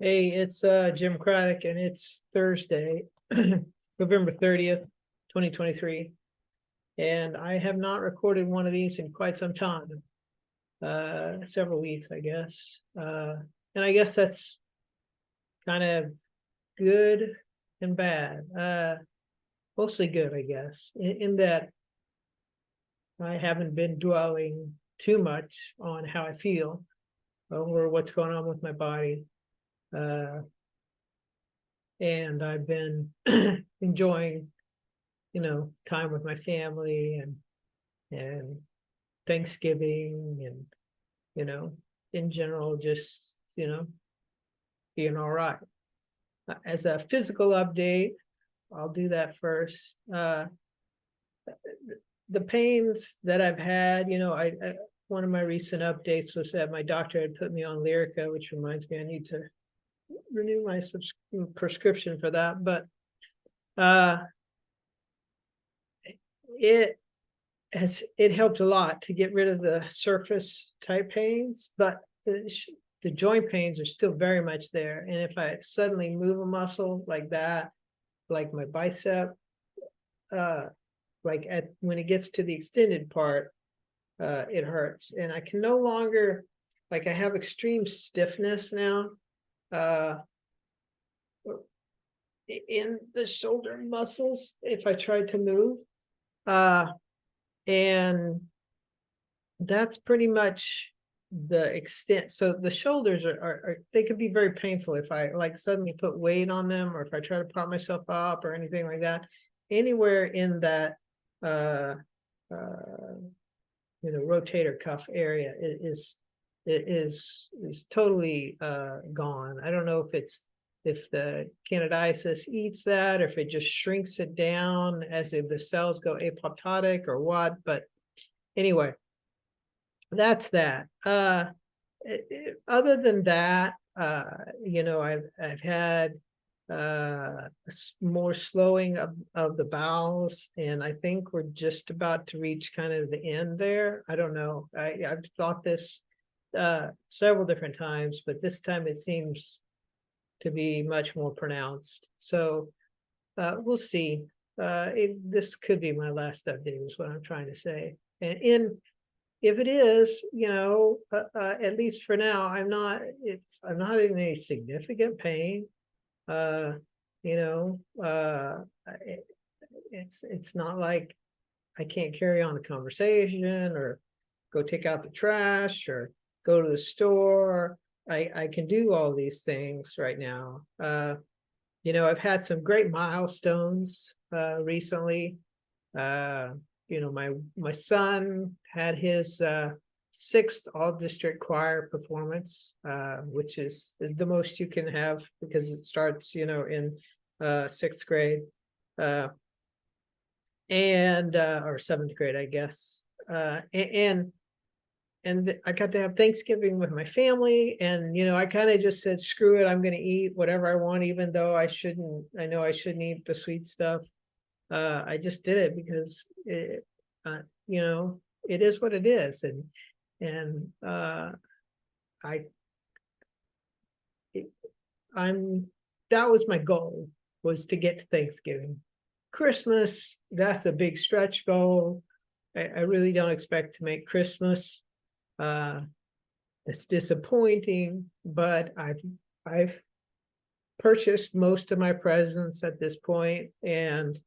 Hey, it's Jim Craddock, and it's Thursday, November 30th, 2023. And I have not recorded one of these in quite some time, several weeks, I guess. And I guess that's kind of good and bad. Mostly good, I guess, in that I haven't been dwelling too much on how I feel or what's going on with my body. Uh, and I've been enjoying, time with my family and Thanksgiving and you know, in general, just being all right. As a physical update, I'll do that first. The pains that I've had, I one of my recent updates was that my doctor had put me on Lyrica, which reminds me I need to renew my prescription for that. But uh, it it helped a lot to get rid of the surface type pains, but the joint pains are still very much there. And if I suddenly move a muscle like that, like my bicep, uh, like when it gets to the extended part, it hurts. And I can no longer, like, I have extreme stiffness now uh, in the shoulder muscles if I try to move. And that's pretty much the extent. So the shoulders are they could be very painful if I like suddenly put weight on them, or if I try to prop myself up or anything like that. Anywhere in that uh uh rotator cuff area is totally gone. I don't know if the candidiasis eats that, or if it just shrinks it down as if the cells go apoptotic or what. But anyway, that's that. Other than that, I've had more slowing of the bowels, and I think we're just about to reach kind of the end there. I don't know. I've thought this several different times, but this time it seems to be much more pronounced. So we'll see. This could be my last update, is what I'm trying to say. And if it is, at least for now, I'm not in any significant pain. Uh, you know, uh, it, it's not like I can't carry on a conversation or go take out the trash or go to the store. I can do all these things right now. I've had some great milestones recently. uh, my son had his sixth all district choir performance, which is the most you can have because it starts, in sixth grade, uh, and or seventh grade, I guess. And I got to have Thanksgiving with my family, and I kind of just said, screw it, I'm going to eat whatever I want, even though I know I shouldn't eat the sweet stuff. I just did it because uh, you know, it is what it is, and I, I'm that was my goal, was to get to Thanksgiving. Christmas, that's a big stretch goal. I really don't expect to make Christmas. Uh, it's disappointing, but I've purchased most of my presents at this point, and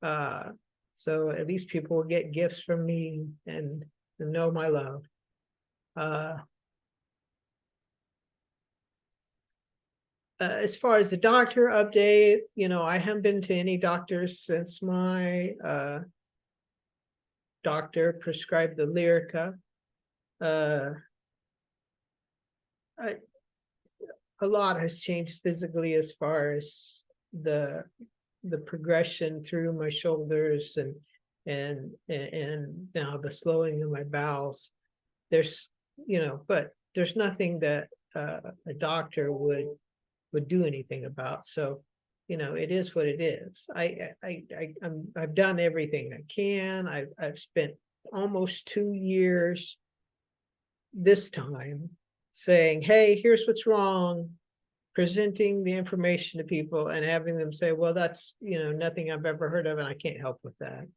Uh, so at least people will get gifts from me and know my love. Uh, as far as the doctor update, I haven't been to any doctors since my doctor prescribed the Lyrica. Uh, I, a lot has changed physically as far as the the progression through my shoulders and now the slowing of my bowels. There's but there's nothing that a doctor would do anything about. So it is what it is. I've done everything I can. I've spent almost 2 years this time saying, hey, here's what's wrong. presenting the information to people and having them say, well, that's, nothing I've ever heard of, and I can't help with that.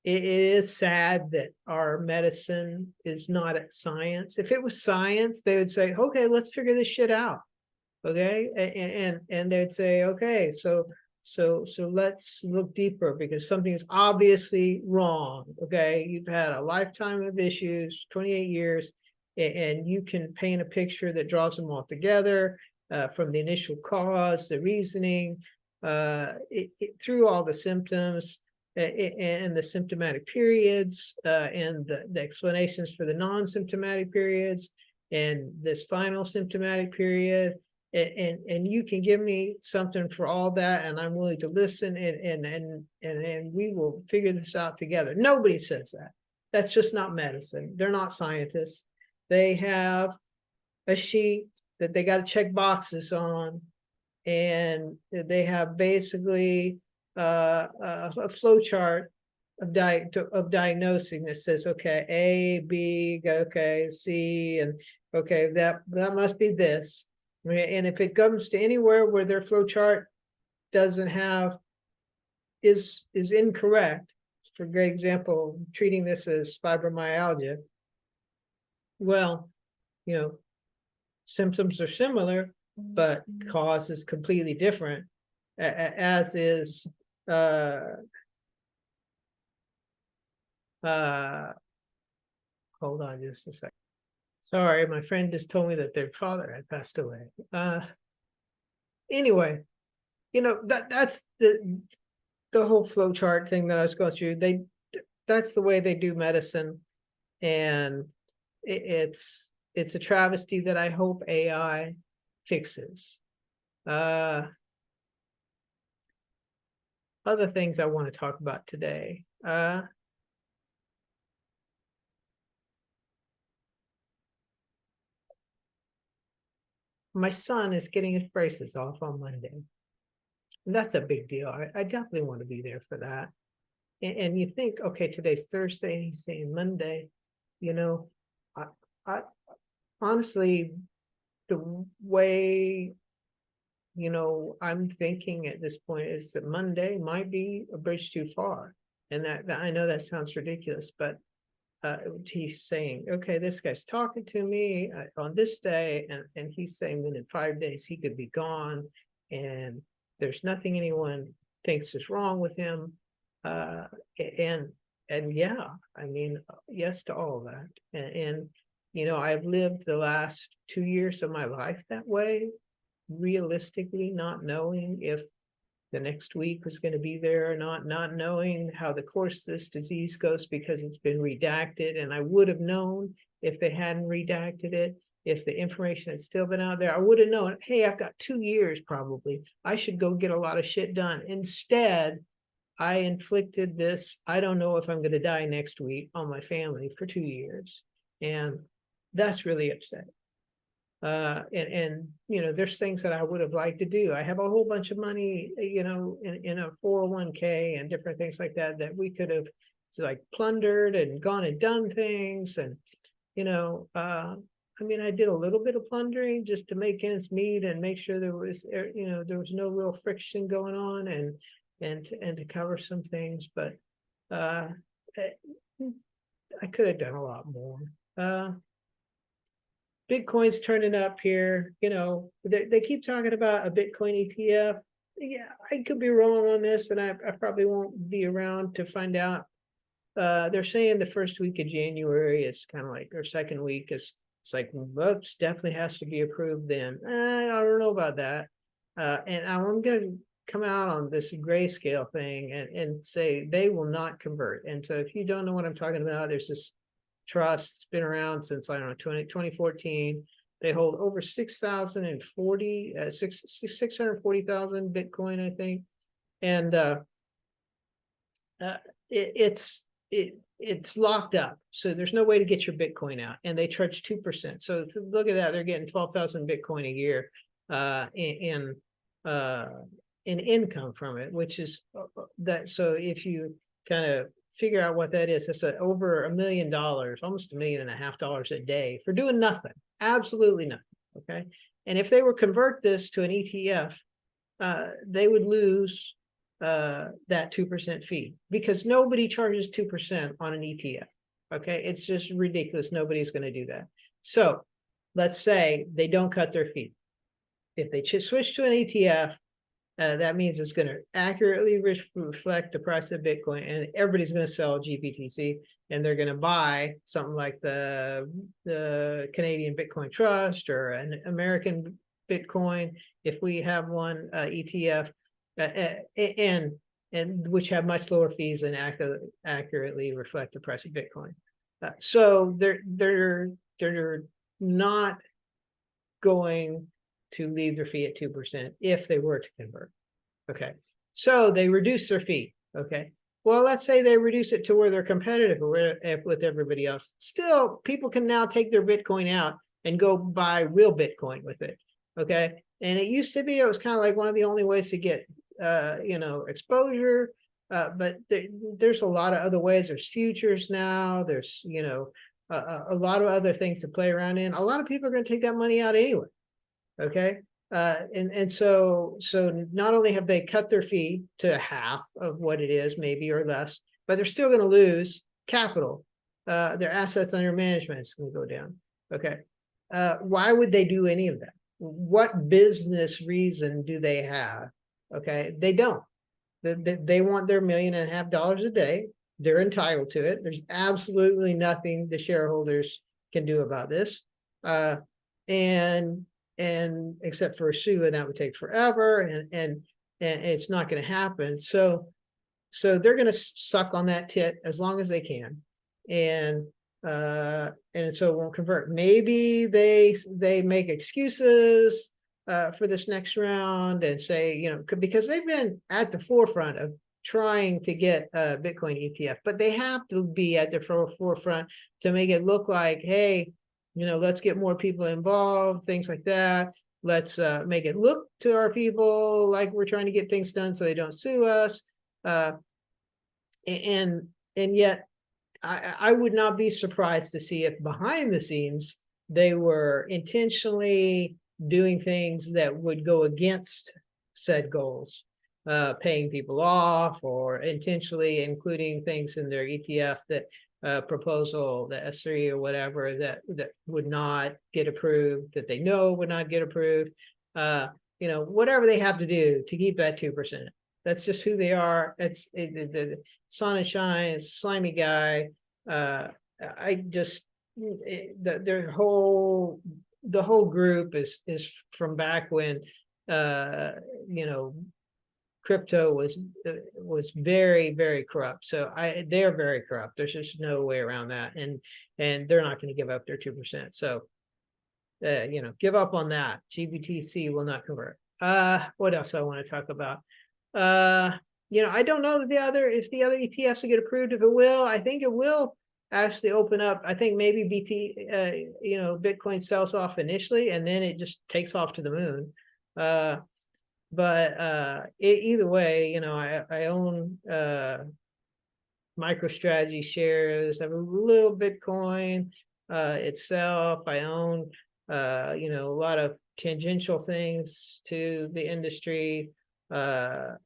It is sad that our medicine is not at science. If it was science, they would say, okay, let's figure this shit out. Okay. And they'd say, okay, so let's look deeper because something is obviously wrong. Okay. You've had a lifetime of issues, 28 years, and you can paint a picture that draws them all together, from the initial cause, the reasoning, through all the symptoms, and the symptomatic periods, and the explanations for the non-symptomatic periods, and this final symptomatic period. And you can give me something for all that, and I'm willing to listen, and we will figure this out together. Nobody says that. That's just not medicine. They're not scientists. They have a sheet that they got to check boxes on, and they have basically a flow chart of diagnosing that says, okay, A, B, okay, C, and okay, that must be this. And if it comes to anywhere where their flow chart doesn't have, is incorrect, for great example, treating this as fibromyalgia, well, symptoms are similar, but cause is completely different, as is hold on just a second. Sorry, my friend just told me that their father had passed away. Anyway, that's the whole flow chart thing that I was going through. That's the way they do medicine, and it's a travesty that I hope AI fixes. Other things I want to talk about today. My son is getting his braces off on Monday. And that's a big deal. I definitely want to be there for that. And you think, okay, today's Thursday, and he's saying Monday. I honestly, the way I'm thinking at this point is that Monday might be a bridge too far. And that I know that sounds ridiculous, but he's saying, okay, this guy's talking to me on this day, and he's saying that in 5 days he could be gone, and there's nothing anyone thinks is wrong with him. And yeah, I mean, yes to all of that. And I've lived the last 2 years of my life that way, realistically, not knowing if the next week was going to be there or not knowing how the course of this disease goes because it's been redacted. And I would have known if they hadn't redacted it, if the information had still been out there, I would have known, hey, I've got 2 years probably. I should go get a lot of shit done. Instead, I inflicted this, I don't know if I'm going to die next week, on my family for 2 years. And that's really upsetting. And there's things that I would have liked to do. I have a whole bunch of money, in a 401k and different things like that we could have like plundered and gone and done things. And, I mean, I did a little bit of plundering just to make ends meet and make sure there was no real friction going on, and to cover some things, but I could have done a lot more. Bitcoin's turning up here. They keep talking about a Bitcoin ETF. Yeah, I could be wrong on this, and I probably won't be around to find out. They're saying the first week of January is kind of like, or second week is, it's like, whoops, definitely has to be approved then. I don't know about that. And I'm going to come out on this Grayscale thing and say they will not convert. And so if you don't know what I'm talking about, there's this trust. It's been around since, I don't know, 2014. They hold over 640,000 Bitcoin, I think. And it's locked up. So there's no way to get your Bitcoin out. And they charge 2%. So look at that. They're getting 12,000 Bitcoin a year in income from it, which is that. So if you kind of figure out what that is, it's over $1 million, almost $1.5 million a day for doing nothing, absolutely nothing. okay? And if they were convert this to an ETF, they would lose that 2% fee because nobody charges 2% on an ETF. Okay, it's just ridiculous. Nobody's going to do that. So let's say they don't cut their fee. If they switch to an ETF, that means it's going to accurately reflect the price of Bitcoin, and everybody's going to sell GBTC, and they're going to buy something like the Canadian Bitcoin Trust or an American Bitcoin, if we have one ETF, and which have much lower fees and accurately reflect the price of Bitcoin. So they're not going to leave their fee at 2% if they were to convert. Okay, so they reduce their fee. Okay, well, let's say they reduce it to where they're competitive with everybody else. Still, people can now take their Bitcoin out and go buy real Bitcoin with it. Okay, and it used to be it was kind of like one of the only ways to get exposure. But there's a lot of other ways. There's futures now. There's a lot of other things to play around in. A lot of people are going to take that money out anyway. Okay, and so not only have they cut their fee to half of what it is, maybe, or less, but they're still going to lose capital. Their assets under management is going to go down. Okay, why would they do any of that? What business reason do they have? Okay, they don't. They want their $1.5 million a day. They're entitled to it. There's absolutely nothing the shareholders can do about this. And except for a sue, and that would take forever, and it's not going to happen. So they're going to suck on that tit as long as they can, and so it won't convert. Maybe they make excuses for this next round and say, because they've been at the forefront of trying to get a Bitcoin ETF, but they have to be at the forefront to make it look like, hey, let's get more people involved, things like that. Let's make it look to our people like we're trying to get things done so they don't sue us. And yet, I would not be surprised to see if behind the scenes they were intentionally doing things that would go against said goals, paying people off, or intentionally including things in their ETF that proposal, the S3 or whatever, that would not get approved, that they know would not get approved. Whatever they have to do to keep that 2%. That's just who they are. It's the sun and shine, slimy guy. The whole group is from back when crypto was very, very corrupt. So they're very corrupt. There's just no way around that, and they're not going to give up their 2%. So give up on that. GBTC will not convert. What else I want to talk about? I don't know if the other ETFs will get approved. If it will, I think it will actually open up. I think maybe Bitcoin sells off initially, and then it just takes off to the moon. But either way, I own MicroStrategy shares. I have a little Bitcoin itself. I own a lot of tangential things to the industry, and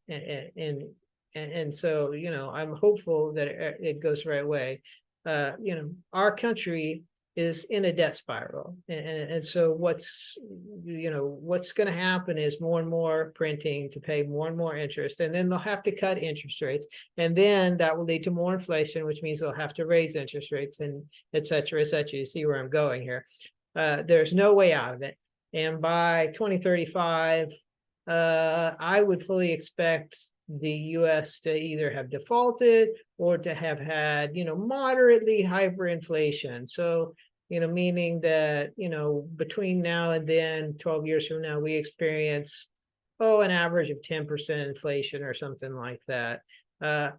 so I'm hopeful that it goes the right way. Our country is in a debt spiral, and so what's going to happen is more and more printing to pay more and more interest, and then they'll have to cut interest rates, and then that will lead to more inflation, which means they'll have to raise interest rates, and et cetera, et cetera. You see where I'm going here. There's no way out of it, and by 2035, I would fully expect the U.S. to either have defaulted or to have had, moderately hyperinflation. So, meaning that, between now and then, 12 years from now, we experience, an average of 10% inflation or something like that. And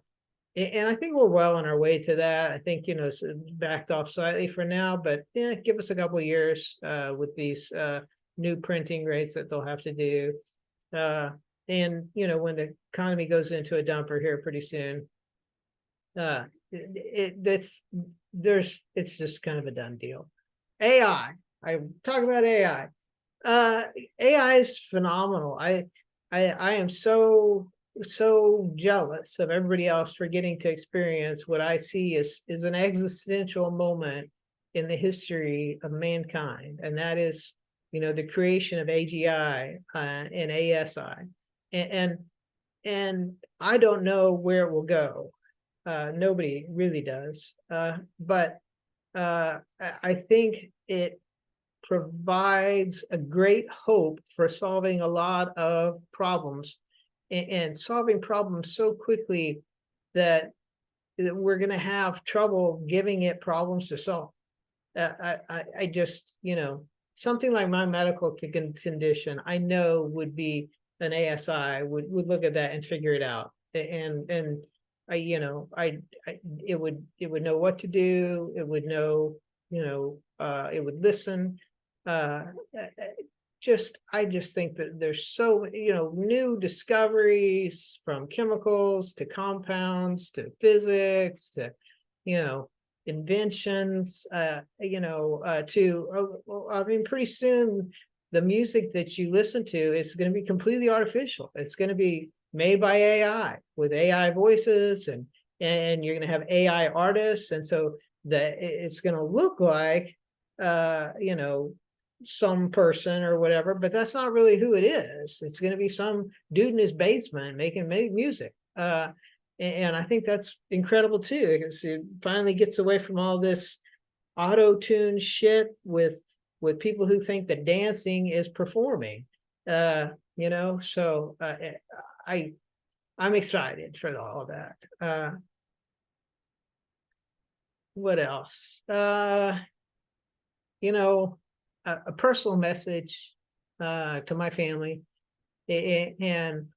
I think we're well on our way to that. I think, it's backed off slightly for now, but give us a couple of years with these new printing rates that they'll have to do. And when the economy goes into a dumper here pretty soon, it's just kind of a done deal. AI. I talk about AI. Uh, AI is phenomenal. I am so jealous of everybody else for getting to experience what I see is an existential moment in the history of mankind, and that is, the creation of AGI and ASI, and and I don't know where it will go. Nobody really does, but I think it provides a great hope for solving a lot of problems, and solving problems so quickly that we're going to have trouble giving it problems to solve. I just, something like my medical condition, I know would be an ASI would look at that and figure it out. And I, it would know what to do. It would know, it would listen. Uh, I just think that there's so, new discoveries from chemicals to compounds to physics to, you know, inventions, I mean, pretty soon the music that you listen to is going to be completely artificial. It's going to be made by AI with AI voices, and you're going to have AI artists. And so it's going to look like, some person or whatever, but that's not really who it is. It's going to be some dude in his basement making music. And I think that's incredible too, because it finally gets away from all this auto-tune shit with people who think that dancing is performing. So I'm excited for all that. What else? A personal message to my family, and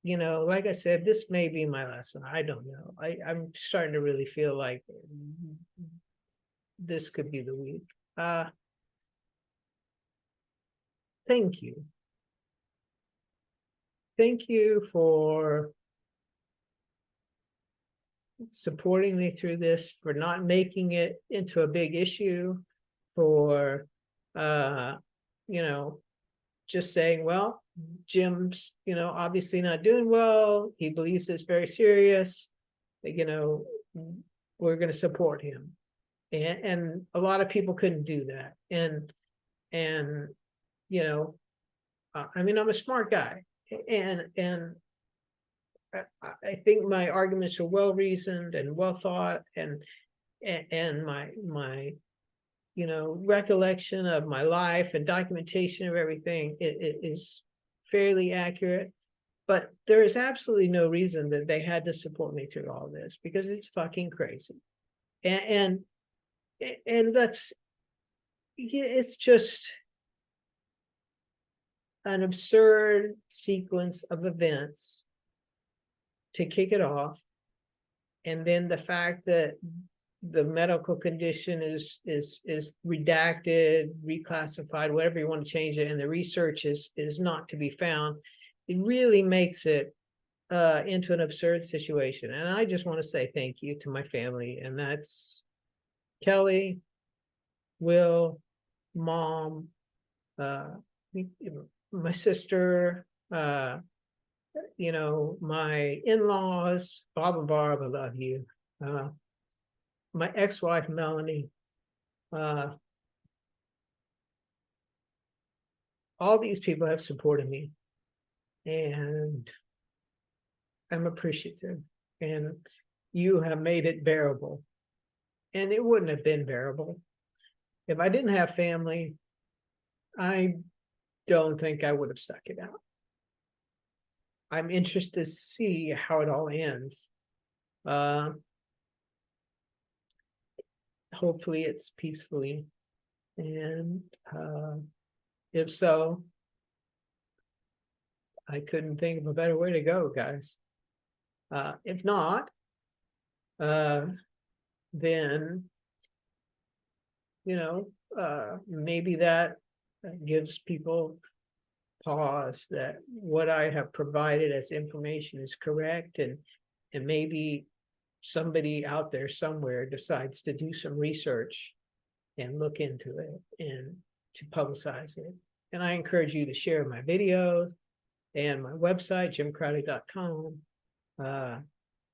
like I said, this may be my lesson. I don't know. I'm starting to really feel like this could be the week. Thank you. Thank you for supporting me through this, for not making it into a big issue, for just saying, well, Jim's, obviously not doing well. He believes it's very serious. We're going to support him. And a lot of people couldn't do that. And I mean, I'm a smart guy, and I think my arguments are well reasoned and well thought, and my recollection of my life and documentation of everything is fairly accurate. But there is absolutely no reason that they had to support me through all this, because it's fucking crazy. And that's, it's just an absurd sequence of events to kick it off. And then the fact that the medical condition is redacted, reclassified, whatever you want to change it, and the research is not to be found, it really makes it into an absurd situation. And I just want to say thank you to my family, and that's Kelly, Will, Mom, my sister, my in-laws, Bob and Barb, I love you. My ex-wife, Melanie. All these people have supported me, and I'm appreciative. And you have made it bearable. And it wouldn't have been bearable if I didn't have family. I don't think I would have stuck it out. I'm interested to see how it all ends. Hopefully it's peacefully. And if so, I couldn't think of a better way to go, guys. If not, then, maybe that gives people pause that what I have provided as information is correct, and maybe somebody out there somewhere decides to do some research and look into it and to publicize it. and I encourage you to share my videos and my website, jimcraddock.com,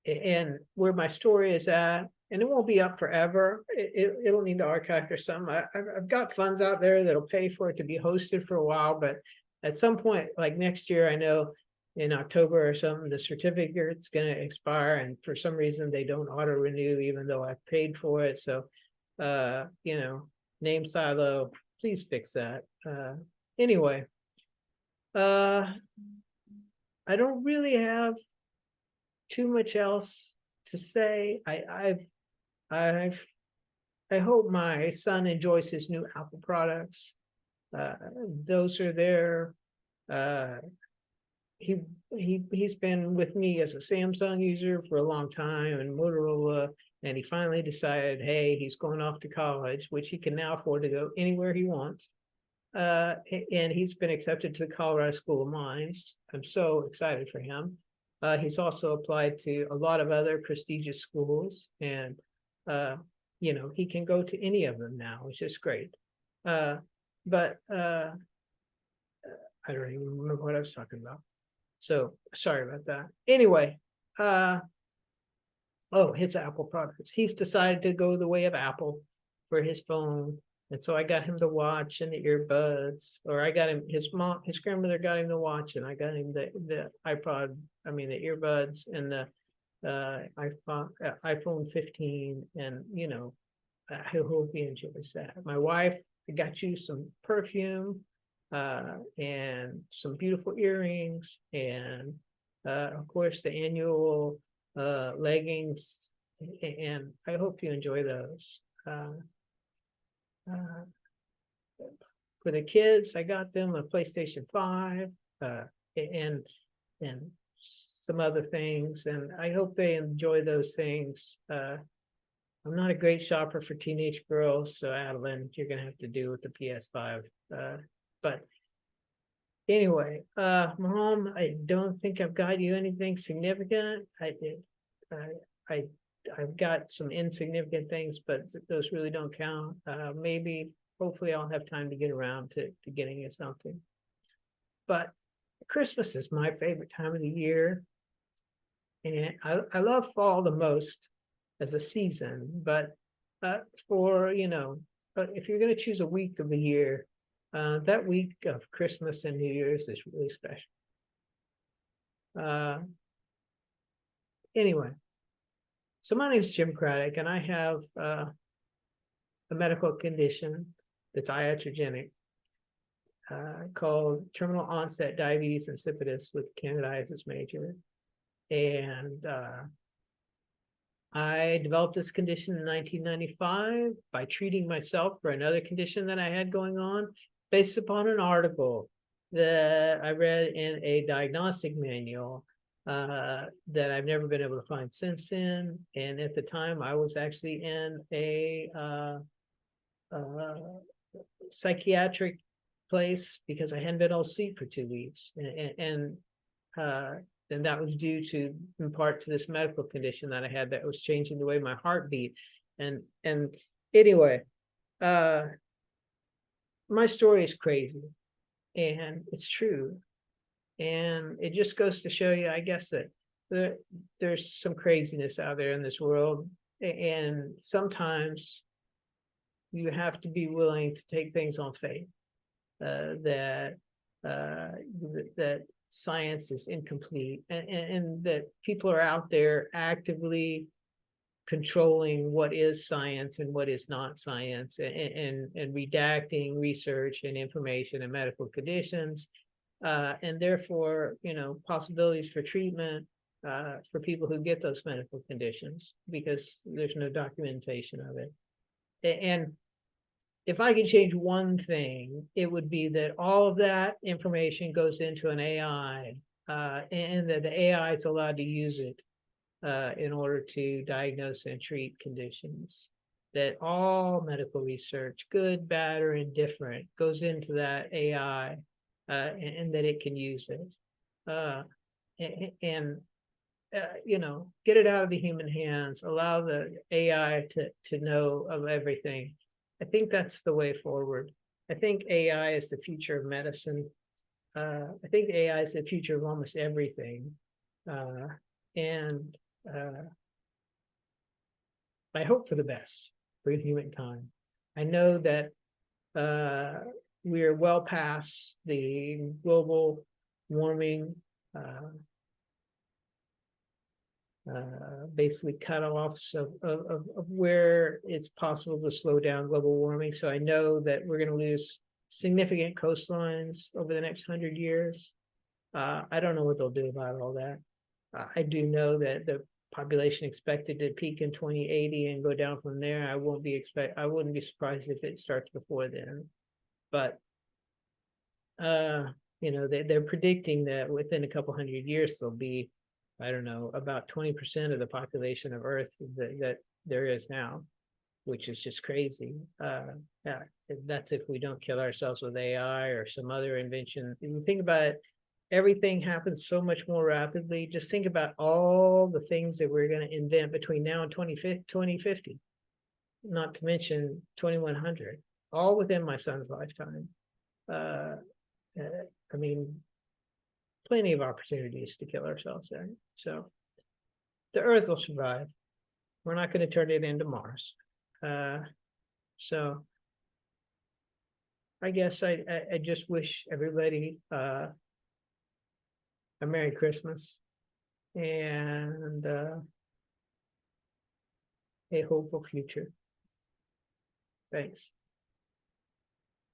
and where my story is at. And it won't be up forever. It'll need to archive for some. I've got funds out there that'll pay for it to be hosted for a while, but at some point, like next year, I know in October or something, the certificate's going to expire, and for some reason they don't auto renew, even though I've paid for it. So, name silo, please fix that. Anyway, I don't really have too much else to say. I hope my son enjoys his new Apple products. Those are there. He's been with me as a Samsung user for a long time, and Motorola, and he finally decided, hey, he's going off to college, which he can now afford to go anywhere he wants. And he's been accepted to the Colorado School of Mines. I'm so excited for him. He's also applied to a lot of other prestigious schools, and he can go to any of them now, which is great. But I don't even remember what I was talking about. So sorry about that. Anyway, his Apple products. He's decided to go the way of Apple for his phone. And so I got him the watch and the earbuds, or I got him, his grandmother got him the watch, and I got him the iPod, the earbuds, and the iPhone 15. And, I hope he enjoys that. My wife, I got you some perfume, and some beautiful earrings, and of course the annual leggings, and I hope you enjoy those. For the kids, I got them a PlayStation 5, and some other things, and I hope they enjoy those things. I'm not a great shopper for teenage girls, so Adeline, you're gonna have to do with the PS5. But anyway, Mom, I don't think I've got you anything significant. I've got some insignificant things, but those really don't count. Hopefully I'll have time to get around to getting you something. But Christmas is my favorite time of the year. And I love fall the most as a season, but if you're going to choose a week of the year, that week of Christmas and New Year's is really special. Anyway, so my name is Jim Craddock, and I have a medical condition that's iatrogenic, called terminal onset diabetes insipidus with candidiasis major. And I developed this condition in 1995 by treating myself for another condition that I had going on, based upon an article that I read in a diagnostic manual that I've never been able to find since then. And at the time, I was actually in a psychiatric place because I hadn't been able to sleep for 2 weeks, and that was due to, in part, to this medical condition that I had that was changing the way my heart beat. And anyway, my story is crazy, and it's true. And it just goes to show you, I guess, that there's some craziness out there in this world. And sometimes you have to be willing to take things on faith, that science is incomplete, and that people are out there actively controlling what is science and what is not science, and redacting research and information and medical conditions, and therefore, possibilities for treatment for people who get those medical conditions, because there's no documentation of it. And if I could change one thing, it would be that all of that information goes into an AI, and that the AI is allowed to use it in order to diagnose and treat conditions. That all medical research, good, bad, or indifferent, goes into that AI, and that it can use it. Get it out of the human hands, allow the AI to know of everything. I think that's the way forward. I think AI is the future of medicine. I think AI is the future of almost everything. And I hope for the best for humankind. I know that we are well past the global warming basically cutoffs of where it's possible to slow down global warming. So I know that we're going to lose significant coastlines over the next 100 years. I don't know what they'll do about all that. I do know that the population expected to peak in 2080 and go down from there. I wouldn't be surprised if it starts before then. But they're predicting that within a couple 100 years there'll be, I don't know, about 20% of the population of Earth that there is now, which is just crazy. Yeah, that's if we don't kill ourselves with AI or some other invention. If you think about it, everything happens so much more rapidly. Just think about all the things that we're going to invent between now and 2050, not to mention 2100, all within my son's lifetime. I mean, plenty of opportunities to kill ourselves there. So the Earth will survive. We're not going to turn it into Mars. So I guess I just wish everybody a Merry Christmas and a hopeful future. Thanks.